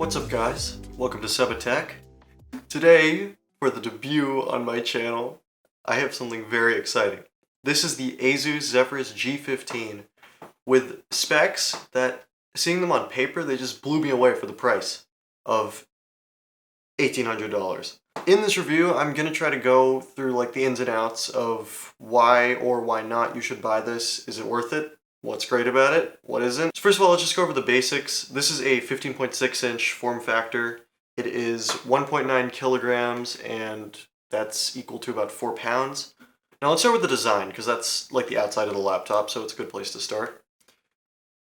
What's up guys? Welcome to Tech. Today, for the debut on my channel, I have something very exciting. This is the Asus Zephyrus G15 with specs that, seeing them on paper, they just blew me away for the price of $1,800. In this review, I'm going to try to go through like the ins and outs of why or why not you should buy this. Is it worth it? What's great about it? What isn't? So first of all, let's just go over the basics. This is a 15.6-inch form factor. It is 1.9 kilograms, and that's equal to about 4 pounds. Now let's start with the design, because that's like the outside of the laptop, so it's a good place to start.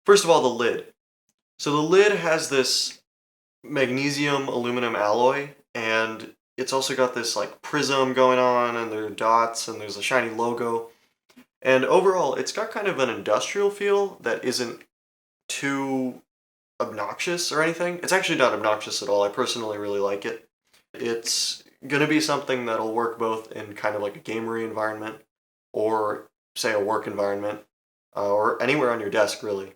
First of all, the lid. So the lid has this magnesium aluminum alloy, and it's also got this like prism going on, and there are dots, and there's a shiny logo. And overall, it's got kind of an industrial feel that isn't too obnoxious or anything. It's actually not obnoxious at all. I personally really like it. It's going to be something that'll work both in kind of like a gamery environment or, say, a work environment or anywhere on your desk, really.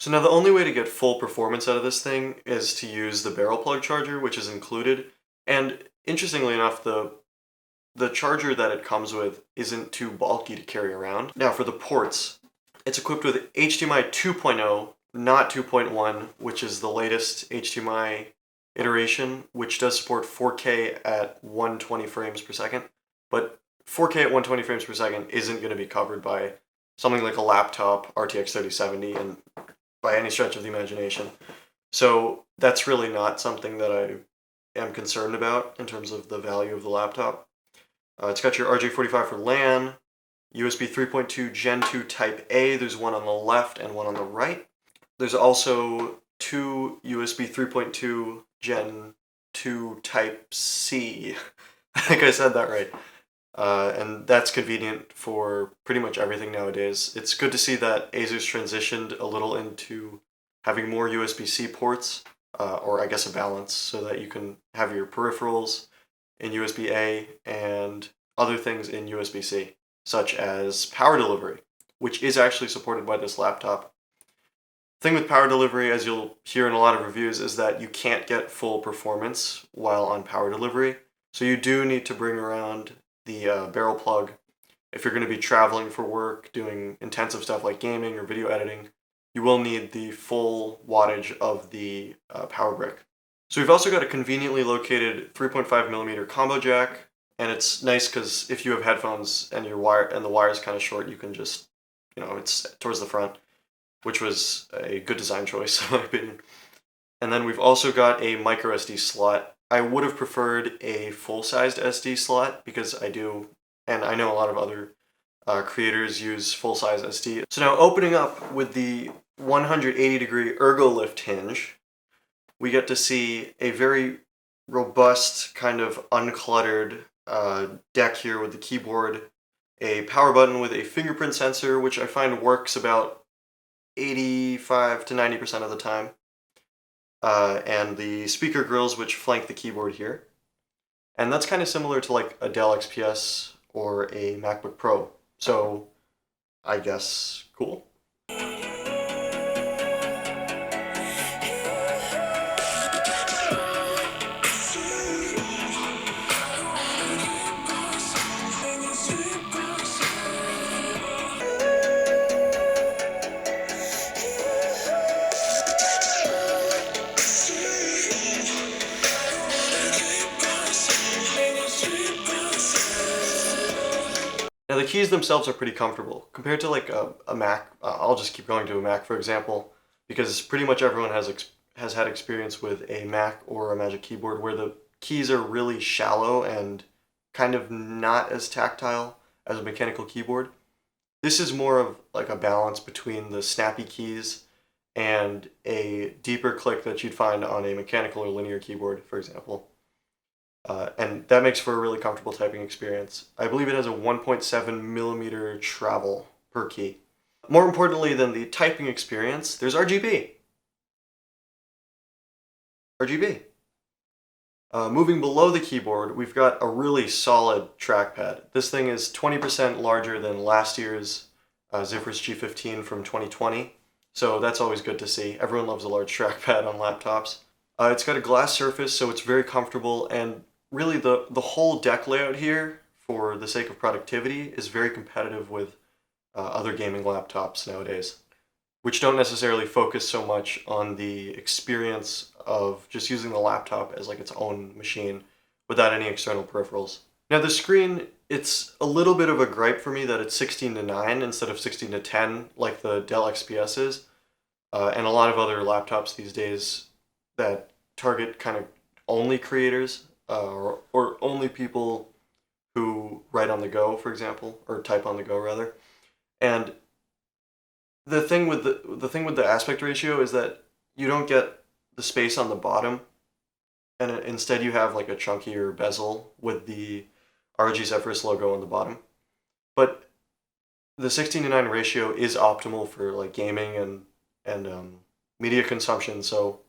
So now the only way to get full performance out of this thing is to use the barrel plug charger, which is included. And interestingly enough, the charger that it comes with isn't too bulky to carry around. Now for the ports, it's equipped with HDMI 2.0, not 2.1, which is the latest HDMI iteration, which does support 4K at 120 frames per second. But 4K at 120 frames per second isn't going to be covered by something like a laptop RTX 3070 and by any stretch of the imagination. So that's really not something that I am concerned about in terms of the value of the laptop. It's got your RJ45 for LAN, USB 3.2 Gen 2 Type A, there's one on the left and one on the right. There's also two USB 3.2 Gen 2 Type C. I think I said that right. And that's convenient for pretty much everything nowadays. It's good to see that Asus transitioned a little into having more USB-C ports, or I guess a balance, so that you can have your peripherals in USB-A and other things in USB-C, such as power delivery, which is actually supported by this laptop. The thing with power delivery, as you'll hear in a lot of reviews, is that you can't get full performance while on power delivery, so you do need to bring around the barrel plug if you're going to be traveling for work, doing intensive stuff like gaming or video editing. You will need the full wattage of the power brick. So we've also got a conveniently located 3.5mm combo jack, and it's nice because if you have headphones and the wire's kind of short, you can just, it's towards the front, which was a good design choice in my opinion. And then we've also got a micro SD slot. I would have preferred a full-sized SD slot because I do, and I know a lot of other creators use full-size SD. So now opening up with the 180-degree ergo lift hinge, we get to see a very robust, kind of uncluttered deck here with the keyboard, a power button with a fingerprint sensor, which I find works about 85 to 90% of the time, and the speaker grills which flank the keyboard here. And that's kind of similar to like a Dell XPS or a MacBook Pro, so I guess cool. Now the keys themselves are pretty comfortable compared to like a Mac. I'll just keep going to a Mac for example, because pretty much everyone has had experience with a Mac or a Magic Keyboard where the keys are really shallow and kind of not as tactile as a mechanical keyboard. This is more of like a balance between the snappy keys and a deeper click that you'd find on a mechanical or linear keyboard, for example. And that makes for a really comfortable typing experience. I believe it has a 1.7mm travel per key. More importantly than the typing experience, there's RGB. Moving below the keyboard, we've got a really solid trackpad. This thing is 20% larger than last year's Zephyrus G15 from 2020, so that's always good to see. Everyone loves a large trackpad on laptops. It's got a glass surface, so it's very comfortable, and really the whole deck layout here, for the sake of productivity, is very competitive with other gaming laptops nowadays, which don't necessarily focus so much on the experience of just using the laptop as like its own machine without any external peripherals. Now the screen, it's a little bit of a gripe for me that it's 16:9 instead of 16:10 like the Dell XPS is, and a lot of other laptops these days that target kind of only creators, or only people who write on the go, for example, or type on the go rather. And the thing with the aspect ratio is that you don't get the space on the bottom, and instead you have like a chunkier bezel with the ROG Zephyrus logo on the bottom. But the 16:9 ratio is optimal for like gaming and media consumption. So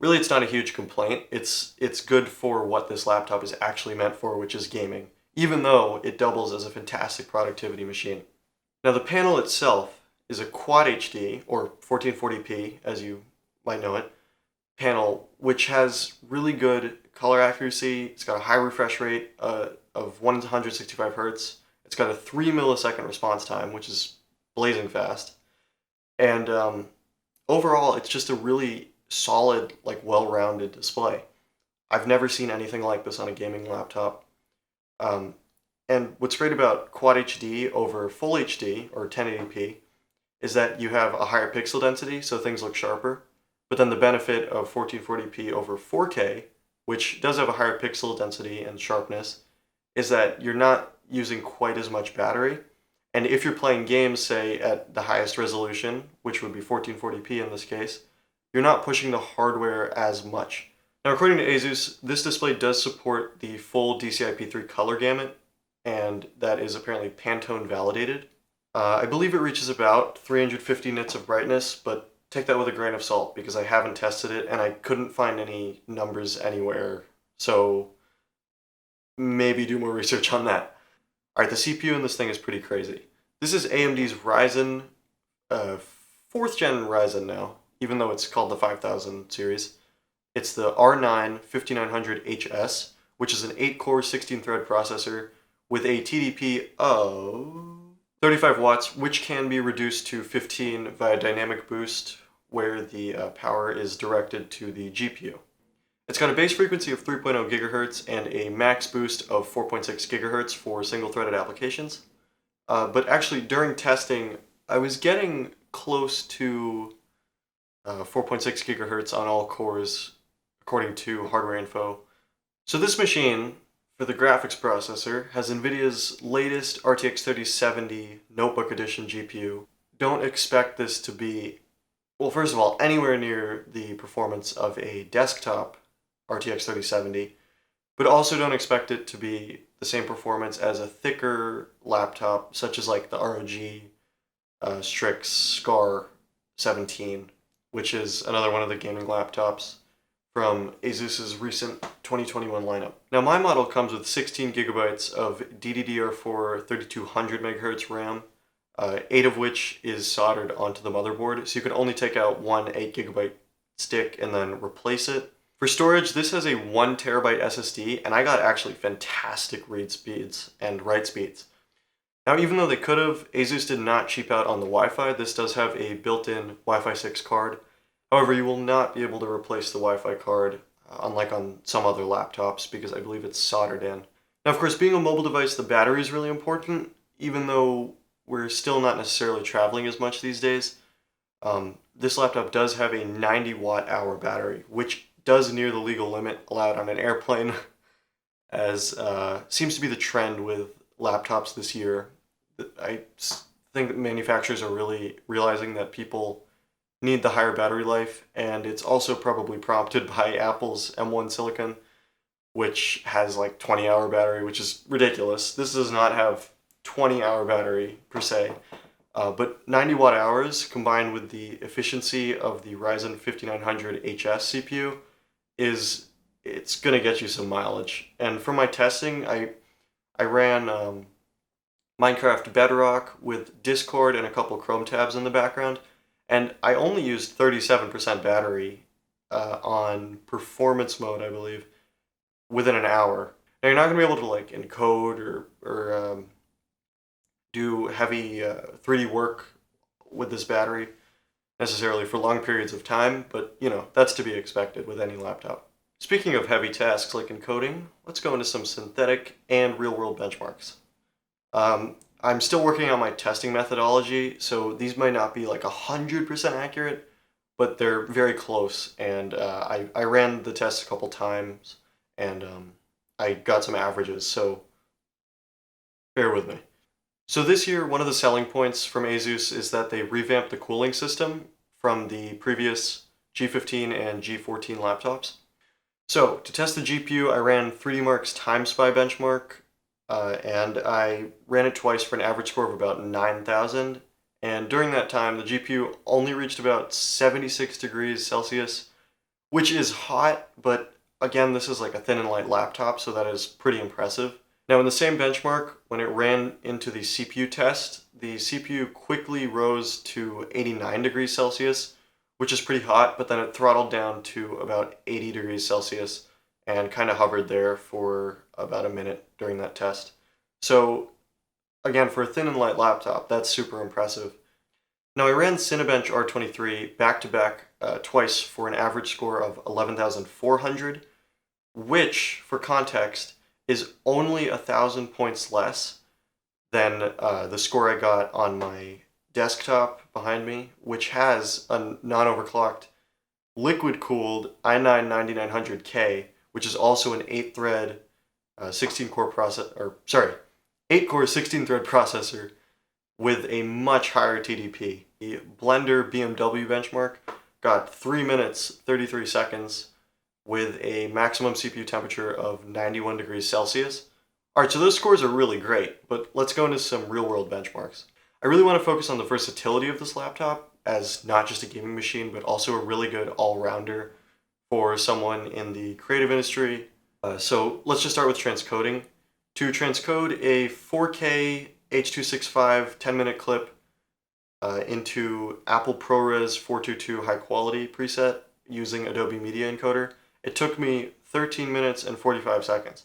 really, it's not a huge complaint. It's good for what this laptop is actually meant for, which is gaming, even though it doubles as a fantastic productivity machine. Now the panel itself is a Quad HD, or 1440p as you might know it, panel, which has really good color accuracy. It's got a high refresh rate of 165 hertz. It's got a 3 millisecond response time, which is blazing fast. And overall, it's just a really solid, like well-rounded display. I've never seen anything like this on a gaming laptop. Um, and what's great about Quad HD over Full HD or 1080p is that you have a higher pixel density, so things look sharper. But then the benefit of 1440p over 4K, which does have a higher pixel density and sharpness, is that you're not using quite as much battery. And if you're playing games, say, at the highest resolution, which would be 1440p in this case, you're not pushing the hardware as much. Now, according to Asus, this display does support the full DCI-P3 color gamut, and that is apparently Pantone validated. I believe it reaches about 350 nits of brightness, but take that with a grain of salt because I haven't tested it and I couldn't find any numbers anywhere, so maybe do more research on that. Alright, the CPU in this thing is pretty crazy. This is AMD's Ryzen, 4th gen Ryzen now, even though it's called the 5000 series. It's the R9 5900HS, which is an 8-core 16-thread processor with a TDP of 35 watts, which can be reduced to 15 via dynamic boost, where the power is directed to the GPU. It's got a base frequency of 3.0 gigahertz and a max boost of 4.6 gigahertz for single-threaded applications. But actually, during testing, I was getting close to 4.6 gigahertz on all cores, according to Hardware Info. So this machine, for the graphics processor, has NVIDIA's latest RTX 3070 Notebook Edition GPU. Don't expect this to be, well, first of all, anywhere near the performance of a desktop RTX 3070, but also don't expect it to be the same performance as a thicker laptop, such as like the ROG Strix Scar 17, which is another one of the gaming laptops from Asus's recent 2021 lineup. Now my model comes with 16 gigabytes of DDR4 3200 megahertz RAM, 8 of which is soldered onto the motherboard, so you can only take out one 8 gigabyte stick and then replace it. For storage, this has a 1 terabyte SSD, and I got actually fantastic read speeds and write speeds. Now, even though they could have, Asus did not cheap out on the Wi-Fi. This does have a built-in Wi-Fi 6 card. However, you will not be able to replace the Wi-Fi card, unlike on some other laptops, because I believe it's soldered in. Now, of course, being a mobile device, the battery is really important, even though we're still not necessarily traveling as much these days. This laptop does have a 90 watt-hour battery, which does near the legal limit allowed on an airplane, as seems to be the trend with laptops this year. I think that manufacturers are really realizing that people need the higher battery life, and it's also probably prompted by Apple's M1 Silicon, which has like 20-hour battery, which is ridiculous. This does not have 20-hour battery per se, but 90 watt hours combined with the efficiency of the Ryzen 5900HS CPU it's gonna get you some mileage. And for my testing, I ran Minecraft Bedrock with Discord and a couple Chrome tabs in the background, and I only used 37% battery on performance mode, I believe, within an hour. Now you're not going to be able to like encode or do heavy 3D work with this battery necessarily for long periods of time, but you know, that's to be expected with any laptop. Speaking of heavy tasks like encoding, let's go into some synthetic and real-world benchmarks. I'm still working on my testing methodology, so these might not be like 100% accurate, but they're very close, and I ran the test a couple times, and I got some averages, so bear with me. So this year, one of the selling points from Asus is that they revamped the cooling system from the previous G15 and G14 laptops. So to test the GPU, I ran 3DMark's TimeSpy benchmark, and I ran it twice for an average score of about 9,000. And during that time, the GPU only reached about 76 degrees Celsius, which is hot, but again, this is like a thin and light laptop, so that is pretty impressive. Now in the same benchmark, when it ran into the CPU test, the CPU quickly rose to 89 degrees Celsius, which is pretty hot, but then it throttled down to about 80 degrees Celsius and kind of hovered there for about a minute during that test. So again, for a thin and light laptop, that's super impressive. Now I ran Cinebench R23 back-to-back twice for an average score of 11,400, which, for context, is only 1,000 points less than the score I got on my desktop behind me, which has a non-overclocked liquid-cooled i9-9900K, which is also an 8-thread 16-core processor, 8-core 16-thread processor with a much higher TDP. The Blender BMW benchmark got 3 minutes 33 seconds with a maximum CPU temperature of 91 degrees Celsius. Alright, so those scores are really great, but let's go into some real-world benchmarks. I really want to focus on the versatility of this laptop as not just a gaming machine, but also a really good all-rounder for someone in the creative industry. So let's just start with transcoding. To transcode a 4K H.265 10-minute clip into Apple ProRes 422 high-quality preset using Adobe Media Encoder, it took me 13 minutes and 45 seconds.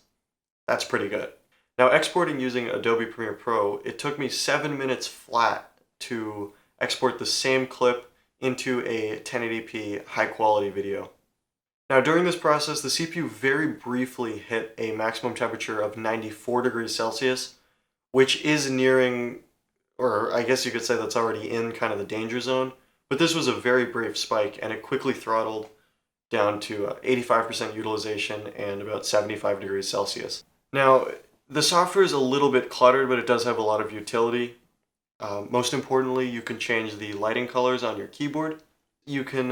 That's pretty good. Now exporting using Adobe Premiere Pro, it took me 7 minutes flat to export the same clip into a 1080p high-quality video. Now during this process, the CPU very briefly hit a maximum temperature of 94 degrees Celsius, which is nearing, or I guess you could say that's already in kind of the danger zone, but this was a very brief spike and it quickly throttled down to 85% utilization and about 75 degrees Celsius. Now, the software is a little bit cluttered, but it does have a lot of utility. Most importantly, you can change the lighting colors on your keyboard. You can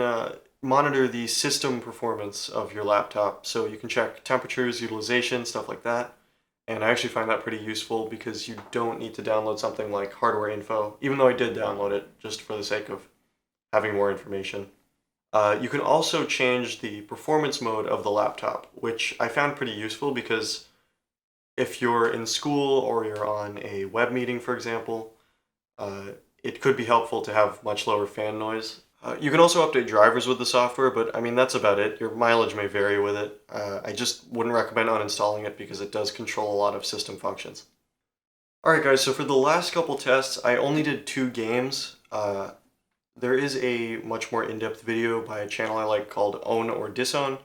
monitor the system performance of your laptop, so you can check temperatures, utilization, stuff like that. And I actually find that pretty useful because you don't need to download something like hardware info, even though I did download it just for the sake of having more information. You can also change the performance mode of the laptop, which I found pretty useful because if you're in school or you're on a web meeting, for example, it could be helpful to have much lower fan noise. You can also update drivers with the software, but I mean, that's about it. Your mileage may vary with it. I just wouldn't recommend uninstalling it because it does control a lot of system functions. Alright guys, so for the last couple tests, I only did 2 games. There is a much more in-depth video by a channel I like called Own or Disown,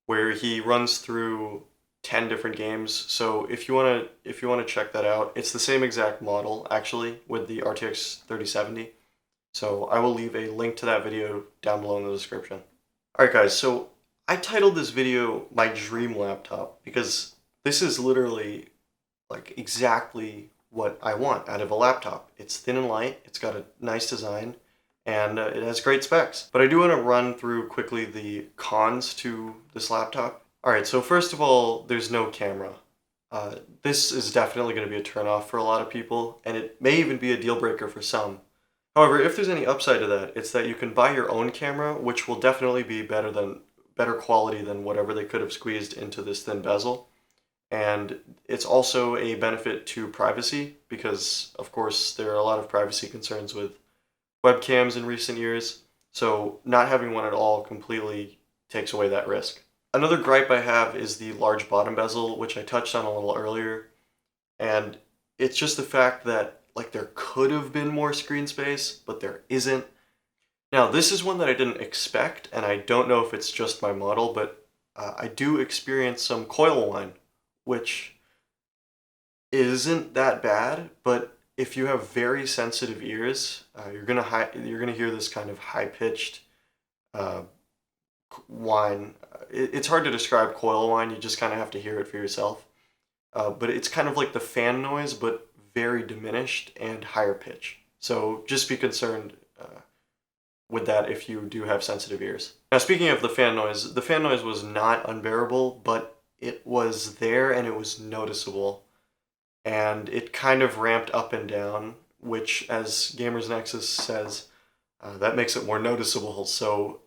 where he runs through 10 different games. So if you want to check that out, it's the same exact model actually with the RTX 3070. So I will leave a link to that video down below in the description. Alright guys, so I titled this video My Dream Laptop because this is literally like exactly what I want out of a laptop. It's thin and light, it's got a nice design, and it has great specs. But I do want to run through quickly the cons to this laptop. Alright, so first of all, there's no camera. This is definitely going to be a turnoff for a lot of people, and it may even be a deal breaker for some. However, if there's any upside to that, it's that you can buy your own camera, which will definitely be better quality than whatever they could have squeezed into this thin bezel. And it's also a benefit to privacy because, of course, there are a lot of privacy concerns with webcams in recent years. So not having one at all completely takes away that risk. Another gripe I have is the large bottom bezel, which I touched on a little earlier, and it's just the fact that like there could have been more screen space, but there isn't. Now this is one that I didn't expect, and I don't know if it's just my model, but I do experience some coil whine, which isn't that bad, but if you have very sensitive ears, you're gonna hear this kind of high-pitched whine. It's hard to describe coil whine, you just kind of have to hear it for yourself. But it's kind of like the fan noise, but very diminished and higher pitch. So just be concerned with that if you do have sensitive ears. Now speaking of the fan noise was not unbearable, but it was there and it was noticeable. And it kind of ramped up and down, which, as Gamers Nexus says, that makes it more noticeable. So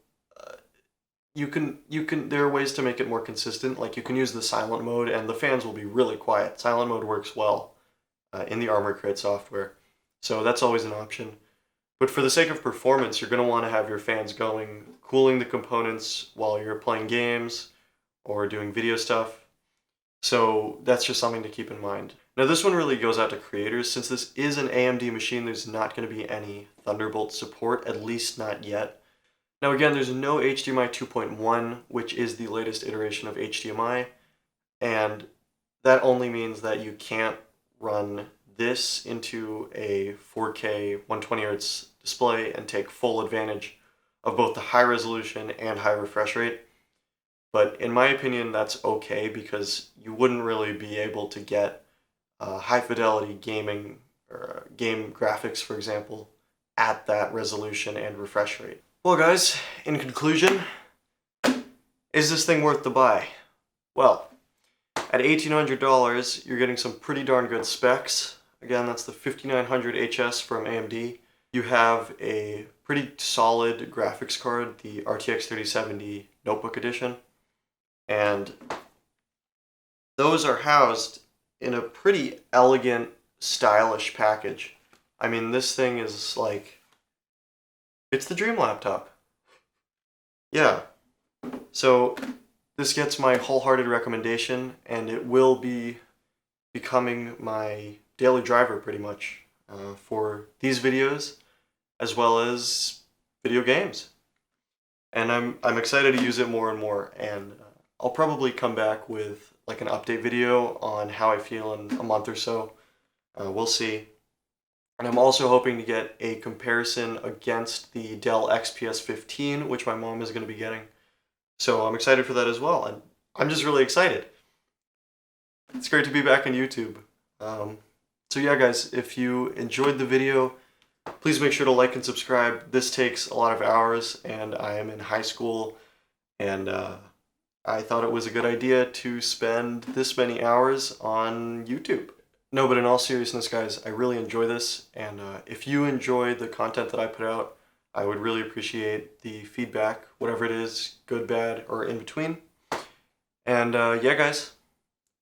there are ways to make it more consistent. Like you can use the silent mode, and the fans will be really quiet. Silent mode works well in the Armor Crate software, so that's always an option. But for the sake of performance, you're going to want to have your fans going, cooling the components while you're playing games or doing video stuff. So that's just something to keep in mind. Now this one really goes out to creators. Since this is an AMD machine, there's not going to be any Thunderbolt support, at least not yet. Now again, there's no HDMI 2.1, which is the latest iteration of HDMI, and that only means that you can't run this into a 4K 120Hz display and take full advantage of both the high resolution and high refresh rate. But in my opinion, that's okay, because you wouldn't really be able to get high fidelity gaming or game graphics, for example, at that resolution and refresh rate. Well guys, in conclusion, is this thing worth the buy? Well, at $1,800, you're getting some pretty darn good specs. Again, that's the 5900 HS from AMD. You have a pretty solid graphics card, the RTX 3070 Notebook Edition. And those are housed in a pretty elegant, stylish package. I mean, this thing is like, it's the dream laptop. Yeah. So this gets my wholehearted recommendation, and it will be becoming my daily driver pretty much for these videos as well as video games. And I'm excited to use it more and more, and I'll probably come back with like an update video on how I feel in a month or so. We'll see. And I'm also hoping to get a comparison against the Dell XPS 15, which my mom is going to be getting. So I'm excited for that as well, and I'm just really excited. It's great to be back on YouTube. So yeah guys, if you enjoyed the video, please make sure to like and subscribe. This takes a lot of hours, and I am in high school, and I thought it was a good idea to spend this many hours on YouTube. No, but in all seriousness guys, I really enjoy this, and if you enjoy the content that I put out, I would really appreciate the feedback, whatever it is, good, bad, or in between. And yeah guys,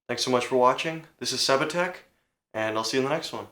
thanks so much for watching. This is Sabatech, and I'll see you in the next one.